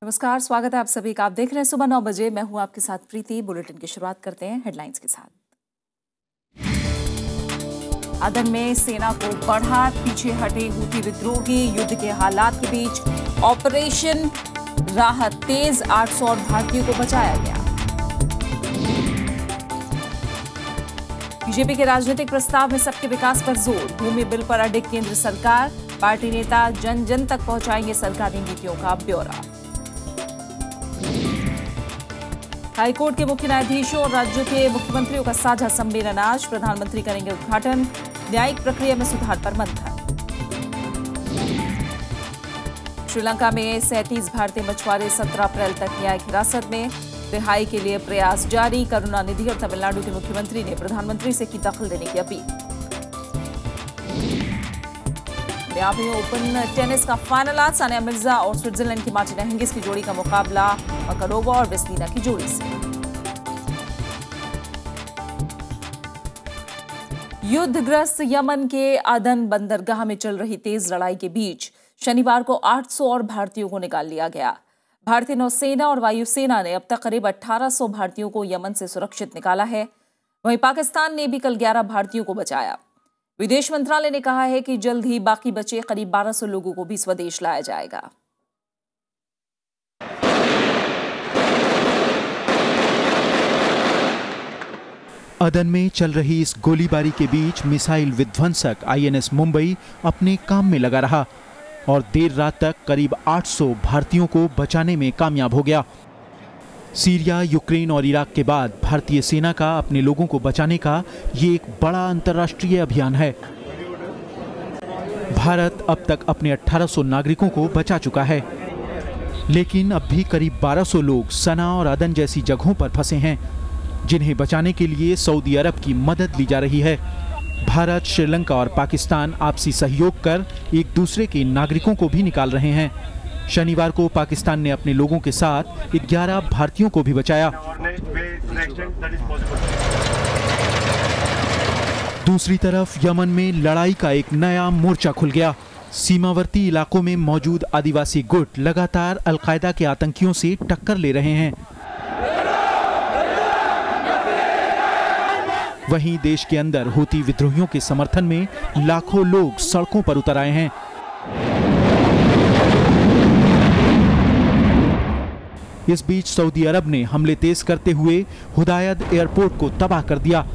नमस्कार, स्वागत है आप सभी का। आप देख रहे हैं सुबह 9 बजे। मैं हूं आपके साथ प्रीति। बुलेटिन की शुरुआत करते हैं हेडलाइंस के साथ। अदन में सेना को बढ़ा, पीछे हटे हूती विद्रोही, युद्ध के हालात के बीच ऑपरेशन राहत तेज, 800 और भारतीयों को बचाया गया। बीजेपी के राजनीतिक प्रस्ताव में सबके विकास पर जोर, भूमि बिल पर अडिग केंद्र सरकार, पार्टी नेता जन जन तक पहुंचाएंगे सरकारी नीतियों का ब्यौरा। हाईकोर्ट के मुख्य न्यायाधीशों और राज्यों के मुख्यमंत्रियों का साझा सम्मेलन आज, प्रधानमंत्री करेंगे उद्घाटन, न्यायिक प्रक्रिया में सुधार पर मंथन। श्रीलंका में 37 भारतीय मछुआरे 17 अप्रैल तक न्यायिक हिरासत में, रिहाई के लिए प्रयास जारी, करुणानिधि और तमिलनाडु के मुख्यमंत्री ने प्रधानमंत्री से की दखल देने की अपील। मियामी ओपन टेनिस का फाइनल आज, सानिया मिर्जा और स्विट्जरलैंड की मार्टिना हिंगिस की जोड़ी का मुकाबला मकारोवा और वेस्लिना की जोड़ी से। युद्धग्रस्त यमन के अदन बंदरगाह में चल रही तेज लड़ाई के बीच शनिवार को 800 और भारतीयों को निकाल लिया गया। भारतीय नौसेना और वायुसेना ने अब तक करीब 1800 भारतीयों को यमन से सुरक्षित निकाला है। वहीं पाकिस्तान ने भी कल 11 भारतीयों को बचाया। विदेश मंत्रालय ने कहा है कि जल्द ही बाकी बचे करीब 1200 लोगों को भी स्वदेश लाया जाएगा। अदन में चल रही इस गोलीबारी के बीच मिसाइल विध्वंसक INS मुंबई अपने काम में लगा रहा और देर रात तक करीब 800 भारतीयों को बचाने में कामयाब हो गया। सीरिया, यूक्रेन और इराक के बाद भारतीय सेना का अपने लोगों को बचाने का ये एक बड़ा अंतर्राष्ट्रीय अभियान है। भारत अब तक अपने 1800 नागरिकों को बचा चुका है, लेकिन अब भी करीब 1200 लोग सना और अदन जैसी जगहों पर फंसे हैं, जिन्हें बचाने के लिए सऊदी अरब की मदद ली जा रही है। भारत, श्रीलंका और पाकिस्तान आपसी सहयोग कर एक दूसरे के नागरिकों को भी निकाल रहे हैं। शनिवार को पाकिस्तान ने अपने लोगों के साथ 11 भारतीयों को भी बचाया। दूसरी तरफ यमन में लड़ाई का एक नया मोर्चा खुल गया। सीमावर्ती इलाकों में मौजूद आदिवासी गुट लगातार अल-कायदा के आतंकियों से टक्कर ले रहे हैं। वहीं देश के अंदर हूती विद्रोहियों के समर्थन में लाखों लोग सड़कों पर उतर आए हैं। इस बीच सऊदी अरब ने हमले तेज करते हुए हुदायद एयरपोर्ट को तबाह कर दिया।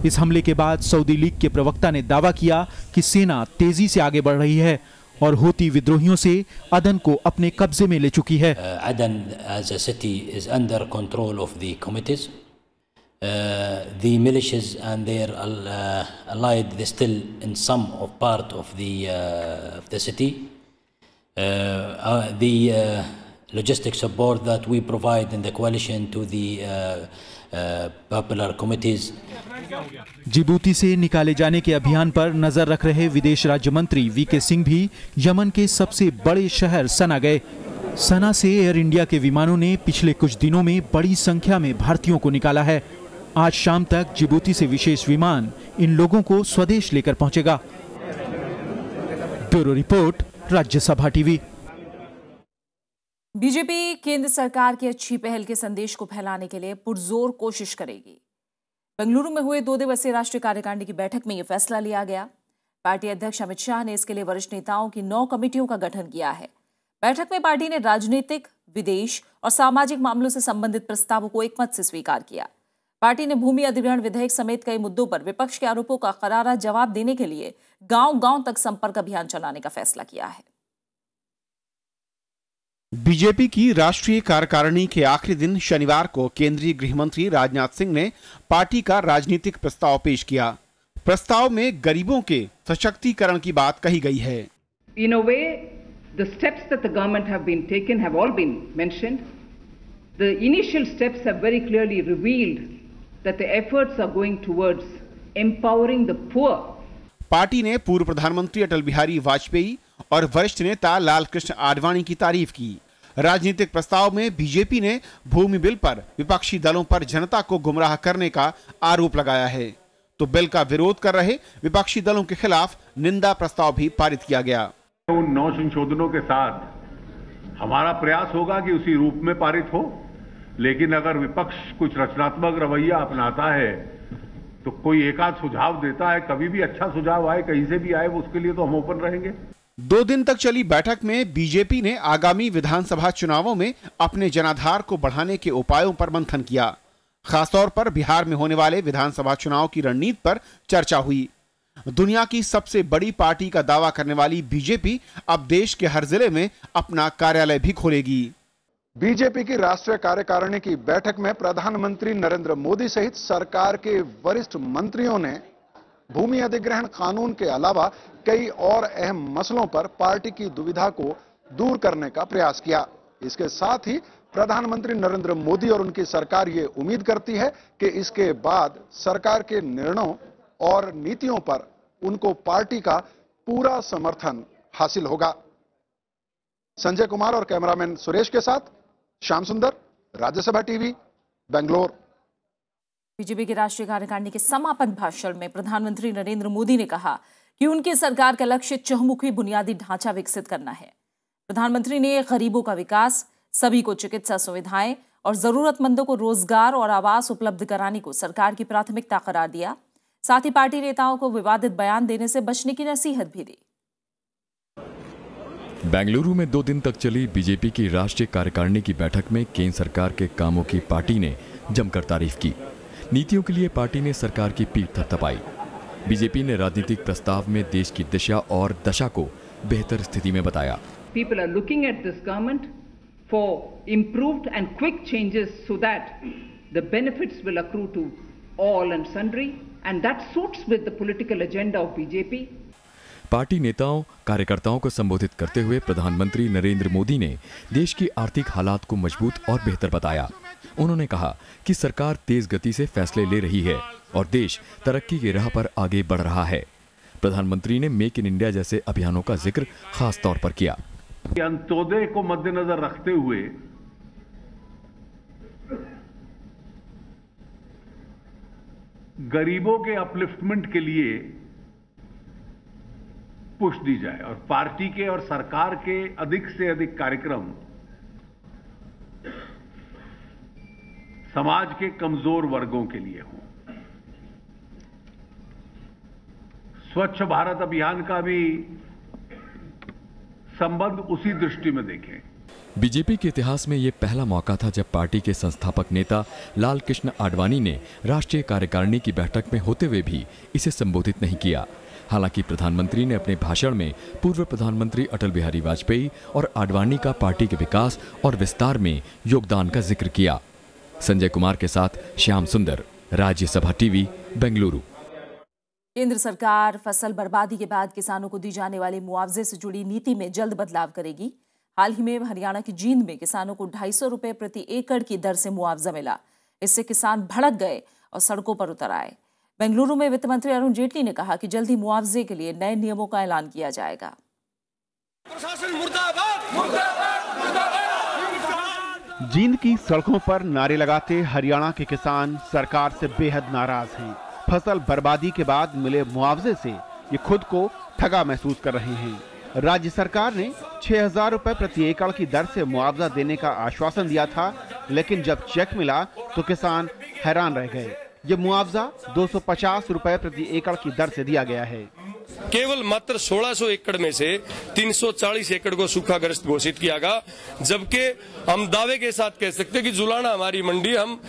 इस हमले के बाद सऊदी लीग के प्रवक्ता ने दावा किया कि सेना तेजी से आगे बढ़ रही है और हूती विद्रोहियों से अदन को अपने कब्जे में ले चुकी है। अदन as a city is under control of the committees. The militias and their allied, they still in some of part of the city. The logistic support that we provide in the coalition to the popular committees. Djibouti से निकाले जाने के अभियान पर नजर रख रहे विदेश राज्य मंत्री VK सिंह भी यमन के सबसे बड़े शहर सना गए। सना से एयर इंडिया के विमानों ने पिछले कुछ दिनों में बड़ी संख्या में भारतीयों को निकाला है। आज शाम तक जिबूती से विशेष विमान इन लोगों को स्वदेश लेकर पहुंचेगा। Bureau report, Rajya Sabha TV. BJP केंद्र सरकार की अच्छी पहल के संदेश को फैलाने के लिए पुरजोर कोशिश करेगी। बेंगलुरु में हुए 2 दिवसीय राष्ट्रीय कार्यकारिणी की बैठक में यह फैसला लिया गया। पार्टी अध्यक्ष अमित शाह ने इसके लिए वरिष्ठ नेताओं की 9 कमेटियों का गठन किया है। बैठक में पार्टी ने राजनीतिक, विदेश और सामाजिक मामलों से संबंधित प्रस्तावों को एकमत से स्वीकार किया। पार्टी ने भूमि अधिग्रहण विधेयक समेत कई मुद्दों पर विपक्ष के आरोपों का करारा जवाब देने के लिए गांव-गांव तक संपर्क अभियान चलाने का फैसला किया है। बीजेपी की राष्ट्रीय कार्यकारिणी के आखिरी दिन शनिवार को केंद्रीय गृह मंत्री राजनाथ सिंह ने पार्टी का राजनीतिक प्रस्ताव पेश किया। प्रस्ताव में गरीबों के सशक्तिकरण की बात कही गई है। In a way, the steps that the government have been taken have all been mentioned. The initial steps have very clearly revealed that the efforts are going towards empowering the poor. Party ने पूर्व प्रधानमंत्री अटल बिहारी वाजपेयी और वरिष्ठ नेता लाल कृष्ण आडवाणी की तारीफ की। राजनीतिक प्रस्ताव में बीजेपी ने भूमि बिल पर विपक्षी दलों पर जनता को गुमराह करने का आरोप लगाया है, तो बिल का विरोध कर रहे विपक्षी दलों के खिलाफ निंदा प्रस्ताव भी पारित किया गया। उन 9 संशोधनों के साथ हमारा प्रयास होगा कि उसी रूप में पारित हो, लेकिन अगर विपक्ष कुछ रचनात्मक रवैया अपनाता है तो कोई एकाध सुझाव देता है, कभी भी अच्छा सुझाव आए कहीं से भी आए, उसके लिए तो हम ओपन रहेंगे। 2 दिन तक चली बैठक में बीजेपी ने आगामी विधानसभा चुनावों में अपने जनाधार को बढ़ाने के उपायों पर मंथन किया। खासतौर पर बिहार में होने वाले विधानसभा चुनाव की रणनीति पर चर्चा हुई। दुनिया की सबसे बड़ी पार्टी का दावा करने वाली बीजेपी अब देश के हर जिले में अपना कार्यालय भी खोलेगी। बीजेपी की राष्ट्रीय कार्यकारिणी की बैठक में प्रधानमंत्री नरेंद्र मोदी सहित सरकार के वरिष्ठ मंत्रियों ने भूमि अधिग्रहण कानून के अलावा कई और अहम मसलों पर पार्टी की दुविधा को दूर करने का प्रयास किया। इसके साथ ही प्रधानमंत्री नरेंद्र मोदी और उनकी सरकार ये उम्मीद करती है कि इसके बाद सरकार के निर्णयों और नीतियों पर उनको पार्टी का पूरा समर्थन हासिल होगा। संजय कुमार और कैमरामैन सुरेश के साथ श्याम सुंदर, राज्यसभा टीवी, बेंगलोर। बीजेपी के राष्ट्रीय कार्यकारिणी के समापन भाषण में प्रधानमंत्री नरेंद्र मोदी ने कहा कि उनकी सरकार का लक्ष्य चहुमुखी बुनियादी ढांचा विकसित करना है। प्रधानमंत्री ने गरीबों का विकास, सभी को चिकित्सा सुविधाएं और जरूरतमंदों को रोजगार और आवास उपलब्ध कराने को सरकार की प्राथमिकता करार दिया। साथ ही पार्टी नेताओं को विवादित बयान देने से बचने की नसीहत भी दी। बेंगलुरु में 2 दिन तक चली बीजेपी की राष्ट्रीय कार्यकारिणी की बैठक में केंद्र सरकार के कामों की पार्टी ने जमकर तारीफ की। नीतियों के लिए पार्टी ने सरकार की पीठ थपथपाई। बीजेपी ने राजनीतिक प्रस्ताव में देश की दिशा और दशा को बेहतर स्थिति में बताया। People are looking at this government for improved and quick changes so that the benefits will accrue to all and sundry, and that suits with the political agenda of BJP. Party नेताओं कार्यकर्ताओं को संबोधित करते हुए प्रधानमंत्री नरेंद्र मोदी ने देश की आर्थिक हालात को मजबूत और बेहतर बताया। उन्होंने कहा कि सरकार तेज गति से फैसले ले रही है और देश तरक्की की राह पर आगे बढ़ रहा है। प्रधानमंत्री ने मेक इन इंडिया जैसे अभियानों का जिक्र खास तौर पर किया। अंत्योदय को मद्देनजर रखते हुए गरीबों के अपलिफ्टमेंट के लिए पुश दी जाए और पार्टी के और सरकार के अधिक से अधिक कार्यक्रम समाज के कमजोर वर्गों के लिए हों। स्वच्छ भारत अभियान का भी संबंध उसी दृष्टि में देखें। बीजेपी के इतिहास में यह पहला मौका था जब पार्टी के संस्थापक नेता लाल कृष्ण आडवाणी ने राष्ट्रीय कार्यकारिणी की बैठक में होते हुए भी इसे संबोधित नहीं किया। हालांकि प्रधानमंत्री ने अपने भाषण में पूर्व प्रधानमंत्री अटल बिहारी वाजपेयी और आडवाणी का पार्टी के विकास और विस्तार में योगदान का जिक्र किया। संजय कुमार के साथ श्याम सुंदर, राज्यसभा टीवी, बेंगलुरु। केंद्र सरकार फसल बर्बादी के बाद किसानों को दी जाने वाली मुआवजे से जुड़ी नीति में जल्द बदलाव करेगी। हाल ही में हरियाणा की जींद में किसानों को 250 रुपए प्रति एकड़ की दर से मुआवजा मिला। इससे किसान भड़क गए और सड़कों पर उतर आए। बेंगलुरु में वित्त मंत्री अरुण जेटली ने कहा कि जल्द ही मुआवजे के लिए नए नियमों का ऐलान किया जाएगा। जींद की सड़कों पर नारे लगाते हरियाणा के किसान सरकार से बेहद नाराज हैं। फसल बर्बादी के बाद मिले मुआवजे से ये खुद को ठगा महसूस कर रहे हैं। राज्य सरकार ने 6000 रुपए प्रति एकड़ की दर से मुआवजा देने का आश्वासन दिया था, लेकिन जब चेक मिला तो किसान हैरान रह गए। ये मुआवजा 250 रुपए प्रति एकड़ की दर से दिया गया है। केवल मात्र 1600 एकड़ में से 340 एकड़ को सूखाग्रस्त घोषित किया गया, जबकि हम दावे के साथ कह सकते हैं कि जुलाना हमारी मंडी, हम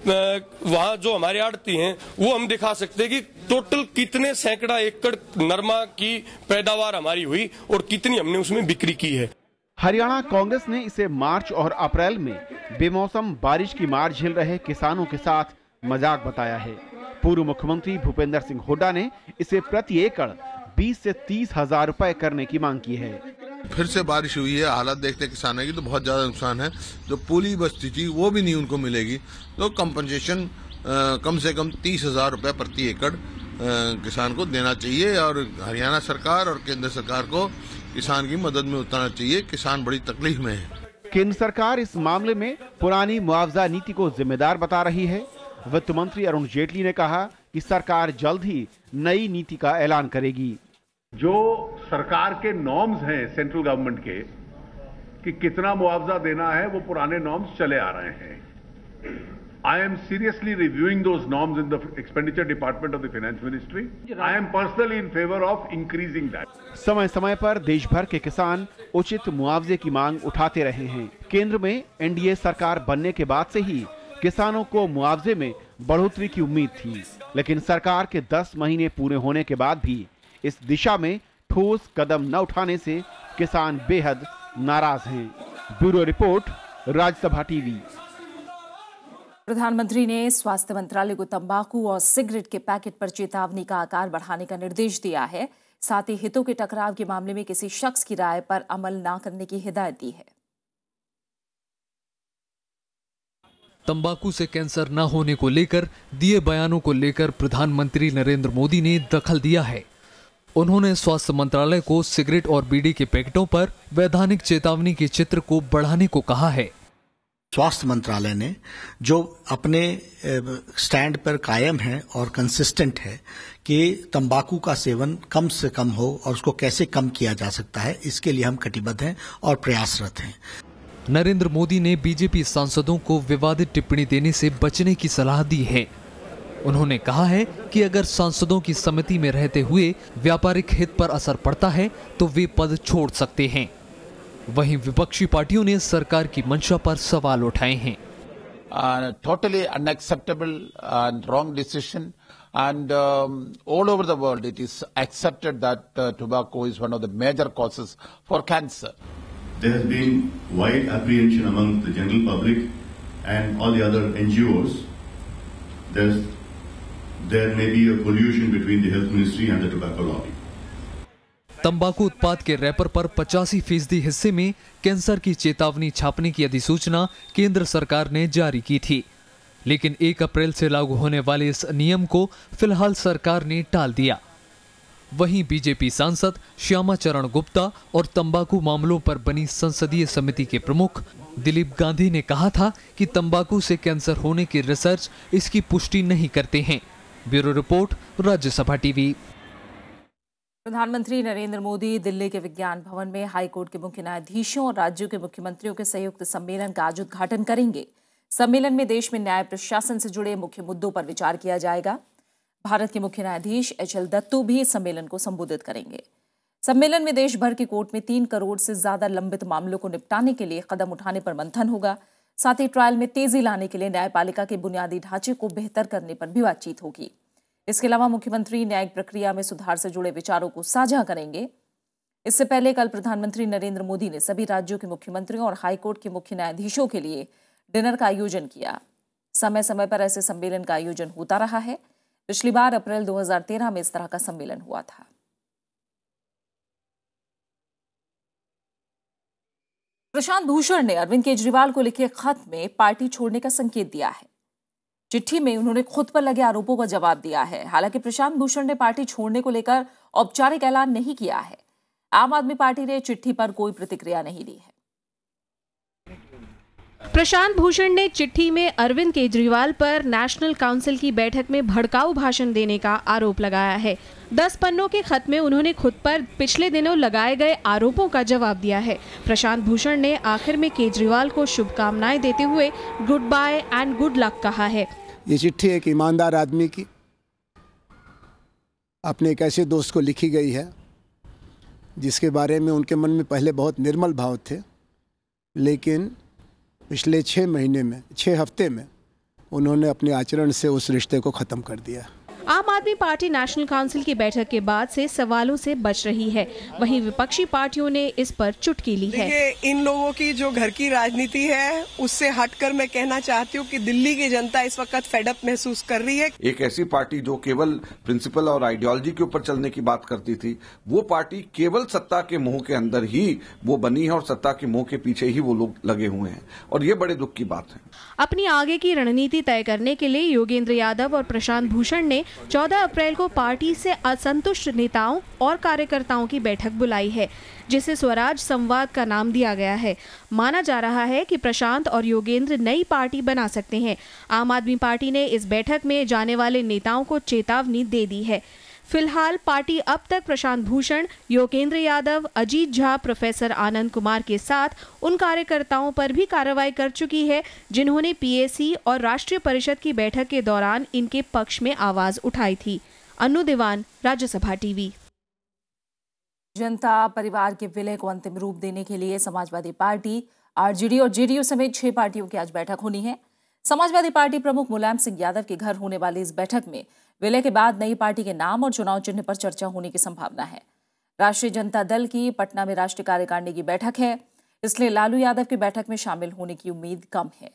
वहाँ जो हमारे आड़ती हैं वो हम दिखा सकते हैं कि टोटल कितने सैकड़ा एकड़ नरमा की पैदावार हमारी हुई और कितनी हमने उसमें बिक्री की है। हरियाणा कांग्रेस ने इसे मार्च और अप्रैल में बेमौसम बारिश की मार झेल रहे किसानों के साथ मजाक बताया है। पूर्व मुख्यमंत्री भूपेंद्र सिंह हुड्डा ने इसे प्रति एकड़ 20 से 30 हजार रुपए करने की मांग की है। फिर से बारिश हुई है, हालत देखते किसानों की तो बहुत ज्यादा नुकसान है। जो पूली बस्ती थी वो भी नहीं उनको मिलेगी, तो कंपनसेशन कम से कम 30,000 रुपए प्रति एकड़ किसान को देना चाहिए और हरियाणा सरकार और केंद्र सरकार को किसान की मदद में उतरना चाहिए। किसान बड़ी तकलीफ में है। केंद्र सरकार इस मामले में पुरानी मुआवजा नीति को जिम्मेदार बता रही है। वित्त मंत्री अरुण जेटली ने कहा कि सरकार जल्द ही नई नीति का ऐलान करेगी। जो सरकार के नॉर्म्स हैं सेंट्रल गवर्नमेंट के, कि कितना मुआवजा देना है वो पुराने नॉर्म्स चले आ रहे हैं। I am seriously reviewing those norms in the expenditure department of the finance ministry. I am personally in favor of increasing that. समय समय पर देश भर के किसान उचित मुआवजे की मांग उठाते रहे हैं। केंद्र में एनडीए सरकार बनने के बाद से ही किसानों को मुआवजे में बढ़ोतरी की उम्मीद थी, लेकिन सरकार के 10 महीने पूरे होने के बाद भी इस दिशा में ठोस कदम न उठाने से किसान बेहद नाराज हैं। Bureau report, Rajya Sabha TV. प्रधानमंत्री ने स्वास्थ्य मंत्रालय को तंबाकू और सिगरेट के पैकेट पर चेतावनी का आकार बढ़ाने का निर्देश दिया है। साथ ही हितों के टकराव के मामले में किसी शख्स की राय पर अमल न करने की हिदायत दी है। तंबाकू से कैंसर न होने को लेकर दिए बयानों को लेकर प्रधानमंत्री नरेंद्र मोदी ने दखल दिया है। उन्होंने स्वास्थ्य मंत्रालय को सिगरेट और बीड़ी के पैकेटों पर वैधानिक चेतावनी के चित्र को बढ़ाने को कहा है। स्वास्थ्य मंत्रालय ने जो अपने स्टैंड पर कायम है और कंसिस्टेंट है कि तंबाकू का सेवन कम से कम हो और उसको कैसे कम किया जा सकता है, इसके लिए हम कटिबद्ध हैं और प्रयासरत हैं। नरेंद्र मोदी ने बीजेपी सांसदों को विवादित टिप्पणी देने से बचने की सलाह दी है। उन्होंने कहा है कि अगर सांसदों की समिति में रहते हुए व्यापारिक हित पर असर पड़ता है तो वे पद छोड़ सकते हैं। वहीं विपक्षी पार्टियों ने सरकार की मंशा पर सवाल उठाए हैं। Totally unacceptable and wrong decision, and all over the world it is accepted that tobacco is one of the major causes for cancer. There has been wide apprehension among the general public and all the other NGOs. There may be a collusion between the health ministry and the tobacco lobby. तंबाकू उत्पाद के wrapper पर 85% हिस्से में cancer की चेतावनी छापने की अधिसूचना केंद्र सरकार ने जारी की थी, लेकिन 1 अप्रैल से लागू होने वाले इस नियम को फिलहाल सरकार ने टाल दिया। वहीं बीजेपी सांसद श्यामा चरण गुप्ता और तंबाकू मामलों पर बनी संसदीय समिति के प्रमुख दिलीप गांधी ने कहा था कि तंबाकू से कैंसर होने की रिसर्च इसकी पुष्टि नहीं करते हैं। Bureau report, Rajya Sabha TV. प्रधानमंत्री नरेंद्र मोदी दिल्ली के विज्ञान भवन में हाईकोर्ट के मुख्य न्यायाधीशों और राज्यों के मुख्यमंत्रियों के संयुक्त सम्मेलन का आज उद्घाटन करेंगे। सम्मेलन में देश में न्याय प्रशासन से जुड़े मुख्य मुद्दों पर विचार किया जाएगा। भारत के मुख्य न्यायाधीश HL दत्तू भी इस सम्मेलन को संबोधित करेंगे। सम्मेलन में देश भर की कोर्ट में 3 करोड़ से ज्यादा लंबित मामलों को निपटाने के लिए कदम उठाने पर मंथन होगा। साथ ही ट्रायल में तेजी लाने के लिए न्यायपालिका के बुनियादी ढांचे को बेहतर करने पर भी बातचीत होगी। इसके अलावा मुख्यमंत्री न्यायिक प्रक्रिया में सुधार से जुड़े विचारों को साझा करेंगे। इससे पहले कल प्रधानमंत्री नरेंद्र मोदी ने सभी राज्यों के मुख्यमंत्रियों और हाईकोर्ट के मुख्य न्यायाधीशों के लिए डिनर का आयोजन किया। समय समय पर ऐसे सम्मेलन का आयोजन होता रहा है। पिछली बार अप्रैल 2013 में इस तरह का सम्मेलन हुआ था। प्रशांत भूषण ने अरविंद केजरीवाल को लिखे खत में पार्टी छोड़ने का संकेत दिया है। चिट्ठी में उन्होंने खुद पर लगे आरोपों का जवाब दिया है। हालांकि प्रशांत भूषण ने पार्टी छोड़ने को लेकर औपचारिक ऐलान नहीं किया है। आम आदमी पार्टी ने चिट्ठी पर कोई प्रतिक्रिया नहीं दी है। प्रशांत भूषण ने चिट्ठी में अरविंद केजरीवाल पर नेशनल काउंसिल की बैठक में भड़काऊ भाषण देने का आरोप लगाया है। 10 पन्नों के खत में उन्होंने खुद पर पिछले दिनों लगाए गए आरोपों का जवाब दिया है। प्रशांत भूषण ने आखिर में केजरीवाल को शुभकामनाएं देते हुए goodbye and good luck कहा है। ये चिट्ठी एक ईमानदार आदमी की अपने एक ऐसे दोस्त को लिखी गई है जिसके बारे में उनके मन में पहले बहुत निर्मल भाव थे, लेकिन पिछले 6 हफ्ते में उन्होंने अपने आचरण से उस रिश्ते को ख़त्म कर दिया। आम आदमी पार्टी नेशनल काउंसिल की बैठक के बाद से सवालों से बच रही है। वहीं विपक्षी पार्टियों ने इस पर चुटकी ली है। इन लोगों की जो घर की राजनीति है उससे हटकर मैं कहना चाहती हूँ कि दिल्ली की जनता इस वक्त फेडअप महसूस कर रही है। एक ऐसी पार्टी जो केवल प्रिंसिपल और आइडियोलॉजी के ऊपर चलने की बात करती थी, वो पार्टी केवल सत्ता के मोह के अंदर ही वो बनी है और सत्ता के मोह के पीछे ही वो लोग लगे हुए हैं, और ये बड़े दुख की बात है। अपनी आगे की रणनीति तय करने के लिए योगेंद्र यादव और प्रशांत भूषण ने 14 अप्रैल को पार्टी से असंतुष्ट नेताओं और कार्यकर्ताओं की बैठक बुलाई है, जिसे स्वराज संवाद का नाम दिया गया है। माना जा रहा है कि प्रशांत और योगेंद्र नई पार्टी बना सकते हैं। आम आदमी पार्टी ने इस बैठक में जाने वाले नेताओं को चेतावनी दे दी है। फिलहाल पार्टी अब तक प्रशांत भूषण, योगेंद्र यादव, अजीत झा, प्रोफेसर आनंद कुमार के साथ उन कार्यकर्ताओं पर भी कार्रवाई कर चुकी है जिन्होंने पीएसी और राष्ट्रीय परिषद की बैठक के दौरान इनके पक्ष में आवाज उठाई थी। अनु दीवान, राज्यसभा टीवी। जनता परिवार के विलय को अंतिम रूप देने के लिए समाजवादी पार्टी, आरजेडी और जेडीयू समेत 6 पार्टियों की आज बैठक होनी है। समाजवादी पार्टी प्रमुख मुलायम सिंह यादव के घर होने वाली इस बैठक में विलय के बाद नई पार्टी के नाम और चुनाव चिन्ह पर चर्चा होने की संभावना है। राष्ट्रीय जनता दल की पटना में राष्ट्रीय कार्यकारिणी की बैठक है, इसलिए लालू यादव की बैठक में शामिल होने की उम्मीद कम है।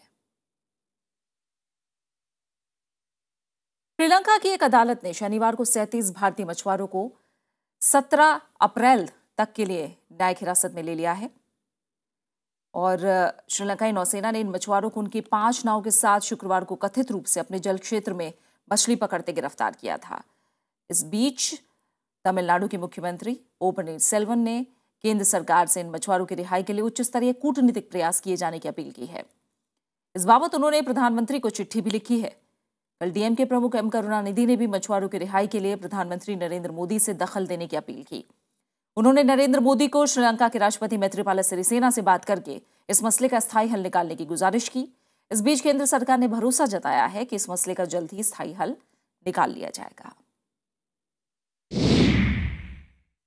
श्रीलंका की एक अदालत ने शनिवार को 37 भारतीय मछुआरों को 17 अप्रैल तक के लिए न्यायिक हिरासत में ले लिया है और श्रीलंकाई नौसेना ने इन मछुआरों को उनकी 5 नाव के साथ शुक्रवार को कथित रूप से अपने जल क्षेत्र में मछली पकड़ते गिरफ्तार किया था। इस बीच तमिलनाडु के मुख्यमंत्री ओ पनीरसेल्वम ने केंद्र सरकार से इन मछुआरों की रिहाई के लिए उच्च स्तरीय कूटनीतिक प्रयास किए जाने की अपील की है। इस बाबत उन्होंने प्रधानमंत्री को चिट्ठी भी लिखी है। कल डीएमके प्रमुख एम करुणानिधि ने भी मछुआरों की रिहाई के लिए प्रधानमंत्री नरेंद्र मोदी से दखल देने की अपील की। उन्होंने नरेंद्र मोदी को श्रीलंका के राष्ट्रपति मैत्रीपाला सिरिसेना से बात करके इस मसले का स्थायी हल निकालने की गुजारिश की। इस बीच केंद्र सरकार ने भरोसा जताया है कि इस मसले का जल्द ही स्थायी हल निकाल लिया जाएगा।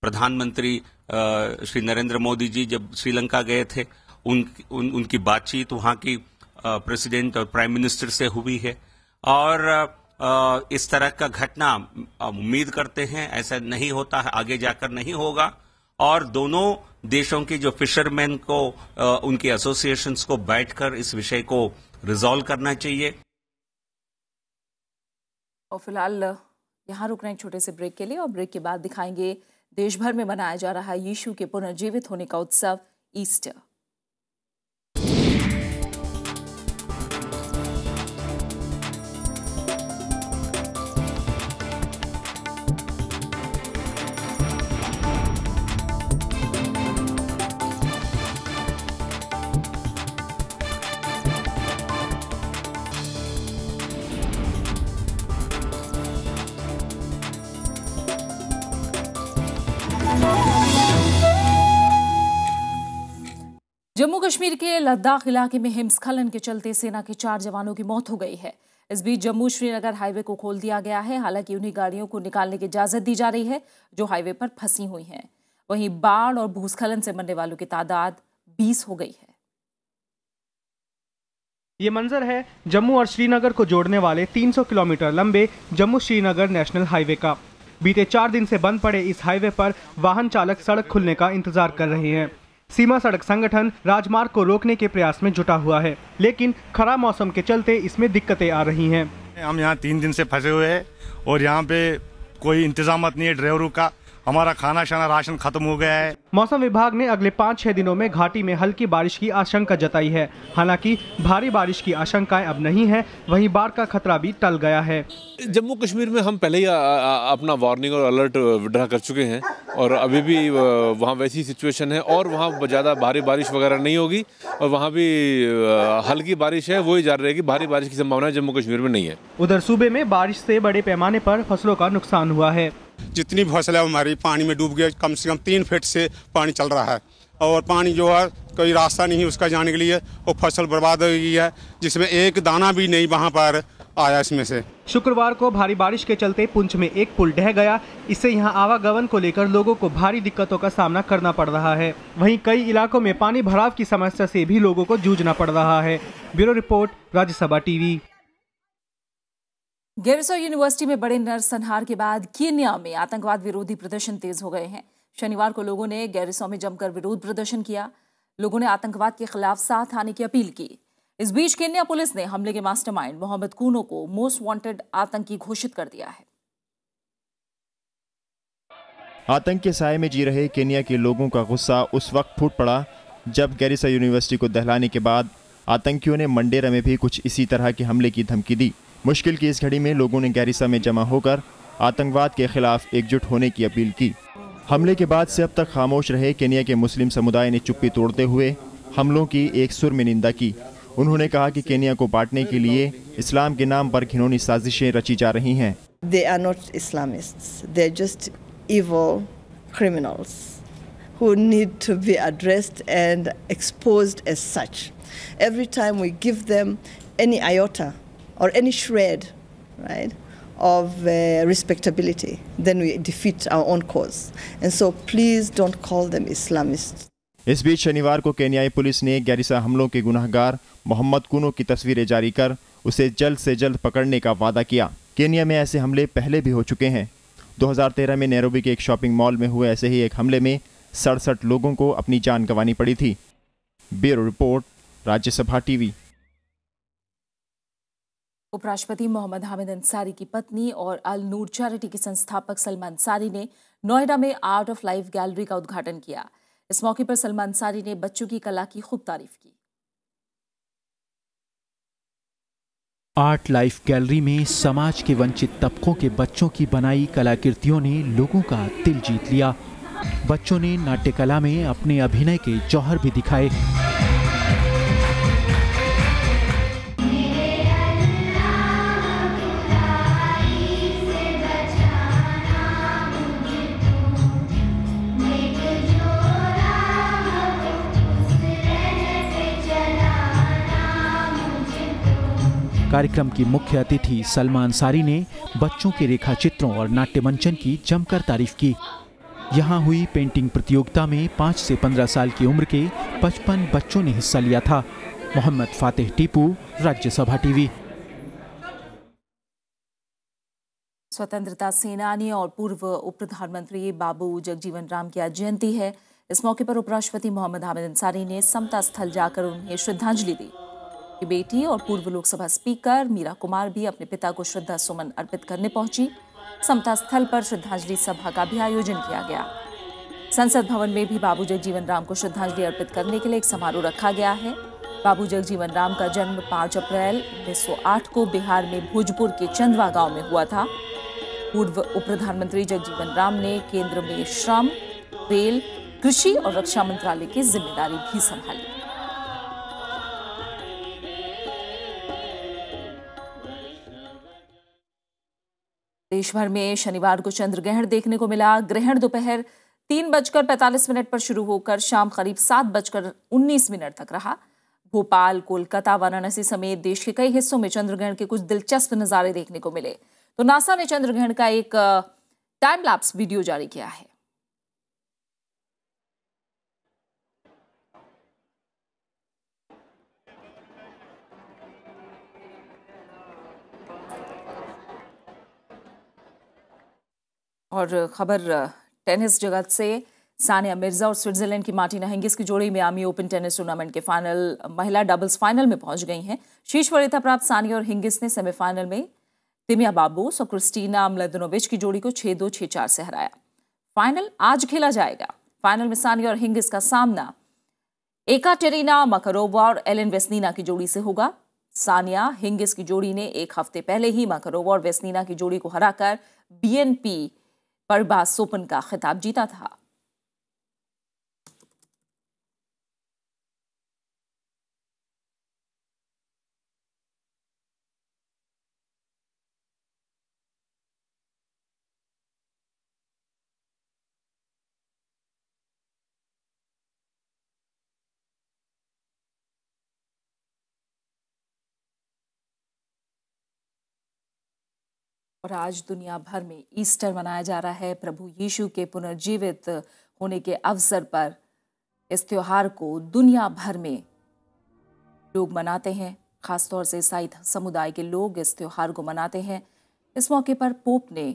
प्रधानमंत्री श्री नरेंद्र मोदी जी जब श्रीलंका गए थे उनकी बातचीत वहां की प्रेसिडेंट और प्राइम मिनिस्टर से हुई है और इस तरह का घटना उम्मीद करते हैं ऐसा नहीं होता है, आगे जाकर नहीं होगा और दोनों देशों के जो फिशरमैन को उनके एसोसिएशंस को बैठकर इस विषय को रिजॉल्व करना चाहिए। और फिलहाल यहाँ रुक रहे हैं छोटे से ब्रेक के लिए और ब्रेक के बाद दिखाएंगे देश भर में मनाया जा रहा है यीशु के पुनर्जीवित होने का उत्सव ईस्टर। जम्मू कश्मीर के लद्दाख इलाके में हिमस्खलन के चलते सेना के 4 जवानों की मौत हो गई है। इस बीच जम्मू श्रीनगर हाईवे को खोल दिया गया है। हालांकि उन्हीं गाड़ियों को निकालने की इजाजत दी जा रही है जो हाईवे पर फंसी हुई हैं। वहीं बाढ़ और भूस्खलन से मरने वालों की तादाद 20 हो गई है। ये मंजर है जम्मू और श्रीनगर को जोड़ने वाले 300 किलोमीटर लंबे जम्मू श्रीनगर नेशनल हाईवे का। बीते 4 दिन से बंद पड़े इस हाईवे पर वाहन चालक सड़क खुलने का इंतजार कर रहे हैं। सीमा सड़क संगठन राजमार्ग को रोकने के प्रयास में जुटा हुआ है, लेकिन खराब मौसम के चलते इसमें दिक्कतें आ रही हैं। हम यहाँ 3 दिन से फंसे हुए हैं और यहाँ पे कोई इंतजाम नहीं है ड्राइवरों का। हमारा खाना शाना राशन खत्म हो गया है। मौसम विभाग ने अगले 5-6 दिनों में घाटी में हल्की बारिश की आशंका जताई है। हालांकि भारी बारिश की आशंकाएं अब नहीं है, वहीं बाढ़ का खतरा भी टल गया है। जम्मू कश्मीर में हम पहले ही अपना वार्निंग और अलर्ट विड्रा कर चुके हैं और अभी भी वहाँ वैसी सिचुएशन है और वहाँ ज़्यादा भारी बारिश वगैरह नहीं होगी और वहाँ भी हल्की बारिश है, वही जारी रहेगी। भारी बारिश की संभावना जम्मू कश्मीर में नहीं है। उधर सूबे में बारिश से बड़े पैमाने पर फसलों का नुकसान हुआ है। जितनी फसल है हमारी पानी में डूब गई। कम से कम 3 फीट से पानी चल रहा है और पानी जो है कोई रास्ता नहीं है उसका जाने के लिए और फसल बर्बाद हो गई है, जिसमें एक दाना भी नहीं वहाँ पर आया इसमें से। शुक्रवार को भारी बारिश के चलते पुंछ में एक पुल ढह गया। इससे यहाँ आवागमन को लेकर लोगों को भारी दिक्कतों का सामना करना पड़ रहा है। वहीं कई इलाकों में पानी भराव की समस्या से भी लोगों को जूझना पड़ रहा है। Bureau report, Rajya Sabha TV. Garissa university में बड़े नरसंहार के बाद केन्या में आतंकवाद विरोधी प्रदर्शन तेज हो गए हैं। शनिवार को लोगों ने गैरिसो में जमकर विरोध प्रदर्शन किया। लोगों ने आतंकवाद के खिलाफ साथ आने की अपील की। इस बीच केन्या पुलिस ने हमले के मास्टरमाइंड मोहम्मद कूनो को मोस्ट वांटेड आतंकी घोषित कर दिया है। आतंक के साए में जी रहे केन्या के लोगों का गुस्सा उस वक्त फूट पड़ा जब गैरिसो यूनिवर्सिटी को दहलाने के बाद आतंकियों ने मंडेरा में भी कुछ इसी तरह के हमले की धमकी दी। मुश्किल की इस घड़ी में लोगों ने गैरिसा में जमा होकर आतंकवाद के खिलाफ एकजुट होने की अपील की। हमले के बाद से अब तक खामोश रहे केन्या के मुस्लिम समुदाय ने चुप्पी तोड़ते हुए हमलों की एक सुर में निंदा की। उन्होंने कहा कि केन्या को बांटने के लिए इस्लाम के नाम पर घिनौनी साजिशें रची जा रही हैं। They are not Islamists. They're just evil criminals who need to be addressed and exposed as such. Every time we give them any iota or any shred, right, of respectability, then we defeat our own cause. And so please don't call them Islamists. इस बीच शनिवार को केन्याई police ने गैरिसा हमलों के गुनहगार मोहम्मद कुनो की तस्वीरें जारी कर उसे जल्द से जल्द पकड़ने का वादा किया। केन्या में ऐसे हमले पहले भी हो चुके हैं। 2013 में नैरोबी के एक शॉपिंग मॉल में हुए ऐसे ही एक हमले में 67 लोगों को अपनी जान गंवानी पड़ी थी। Bureau report, Rajya Sabha TV. उपराष्ट्रपति मोहम्मद हामिद अंसारी की पत्नी और अल नूर चैरिटी के संस्थापक सलमा अंसारी ने नोएडा में आर्ट ऑफ लाइफ गैलरी का उद्घाटन किया। इस मौके पर सलमा अंसारी ने बच्चों की कला की खूब तारीफ की। आर्ट लाइफ गैलरी में समाज के वंचित तबकों के बच्चों की बनाई कलाकृतियों ने लोगों का दिल जीत लिया। बच्चों ने नाट्य कला में अपने अभिनय के जौहर भी दिखाए। कार्यक्रम की मुख्य अतिथि सलमा अंसारी ने बच्चों के रेखा चित्रों और नाट्य मंचन की जमकर तारीफ की। यहां हुई पेंटिंग प्रतियोगिता में 5 से 15 साल की उम्र के 55 बच्चों ने हिस्सा लिया था। Mohammad Fatih Tipu, Rajya Sabha TV. स्वतंत्रता सेनानी और पूर्व उप प्रधानमंत्री बाबू जगजीवन राम की आज जयंती है। इस मौके पर उपराष्ट्रपति मोहम्मद हामिद अंसारी ने समता स्थल जाकर उन्हें श्रद्धांजलि दी। की बेटी और पूर्व लोकसभा स्पीकर मीरा कुमार भी अपने पिता को श्रद्धा सुमन अर्पित करने पहुंची। समता स्थल पर श्रद्धांजलि सभा का भी आयोजन किया गया। संसद भवन में भी बाबू जगजीवन राम को श्रद्धांजलि अर्पित करने के लिए एक समारोह रखा गया है। बाबू जगजीवन राम का जन्म 5 अप्रैल 1908 को बिहार में भोजपुर के चंदवा गांव में हुआ था। पूर्व उप प्रधानमंत्री जगजीवन राम ने केंद्र में श्रम, रेल, कृषि और रक्षा मंत्रालय की जिम्मेदारी भी संभाली। देश भर में शनिवार को चंद्र ग्रहण देखने को मिला। ग्रहण दोपहर 3:45 पर शुरू होकर शाम करीब 7:19 तक रहा। भोपाल, कोलकाता, वाराणसी समेत देश के कई हिस्सों में चंद्र ग्रहण के कुछ दिलचस्प नजारे देखने को मिले। तो नासा ने चंद्र ग्रहण का एक टाइम लैप्स वीडियो जारी किया है। और खबर टेनिस जगत से। सानिया मिर्जा और स्विट्जरलैंड की मार्टिना हिंगिस की जोड़ी मियामी ओपन टेनिस टूर्नामेंट के फाइनल महिला डबल्स फाइनल में पहुंच गई हैं। शीर्ष वरीयता प्राप्त सानिया और हिंगिस ने सेमीफाइनल में तिमिया बाबोस और क्रिस्टीना म्लेदनोविच की जोड़ी को 6-2, 6-4 से हराया। फाइनल आज खेला जाएगा। फाइनल में सानिया और हिंगिस का सामना एकाटेरिना माकारोवा और एलेन वेस्नीना की जोड़ी से होगा। सानिया हिंगिस की जोड़ी ने एक हफ्ते पहले ही माकारोवा और वेस्नीना की जोड़ी को हराकर BNP परबास ओपन का खिताब जीता था। और आज दुनिया भर में ईस्टर मनाया जा रहा है। प्रभु यीशु के पुनर्जीवित होने के अवसर पर इस त्योहार को दुनिया भर में लोग मनाते हैं। खासतौर से ईसाई समुदाय के लोग इस त्योहार को मनाते हैं। इस मौके पर पोप ने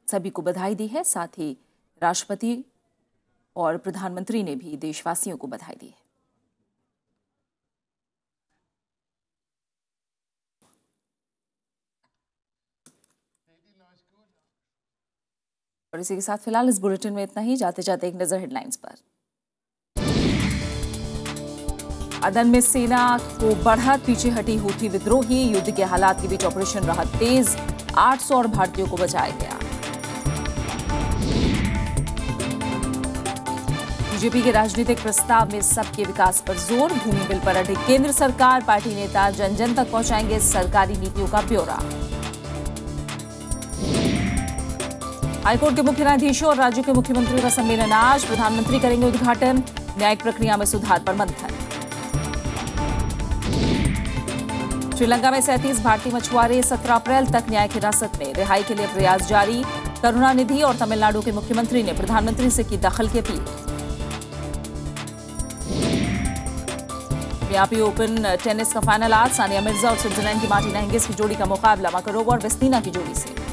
सभी को बधाई दी है। साथ ही राष्ट्रपति और प्रधानमंत्री ने भी देशवासियों को बधाई दी है। और इसी के साथ फिलहाल इस बुलेटिन में इतना ही। जाते जाते एक नजर हेडलाइंस पर। अदन में सेना को बढ़त, पीछे हटी हूथी विद्रोही। युद्ध के हालात के बीच ऑपरेशन रहा तेज, 800 और भारतीयों को बचाया गया। बीजेपी के राजनीतिक प्रस्ताव में सबके विकास पर जोर। भूमि बिल पर अड़े केंद्र सरकार। पार्टी नेता जन जन तक पहुंचाएंगे सरकारी नीतियों का ब्यौरा। हाईकोर्ट के मुख्य न्यायाधीशों और राज्यों के मुख्यमंत्रियों का सम्मेलन आज, प्रधानमंत्री करेंगे उद्घाटन। न्यायिक प्रक्रिया में सुधार पर मंथन। श्रीलंका में 37 भारतीय मछुआरे 17 अप्रैल तक न्यायिक हिरासत में, रिहाई के लिए प्रयास जारी। करुणानिधि और तमिलनाडु के मुख्यमंत्री ने प्रधानमंत्री से की दखल की अपील। मियामी ओपन टेनिस का फाइनल आज, सानिया मिर्जा और स्विट्जरलैंड की मार्टिना हिंगिस की जोड़ी का मुकाबला माकारोवा और वेस्नीना की जोड़ी से।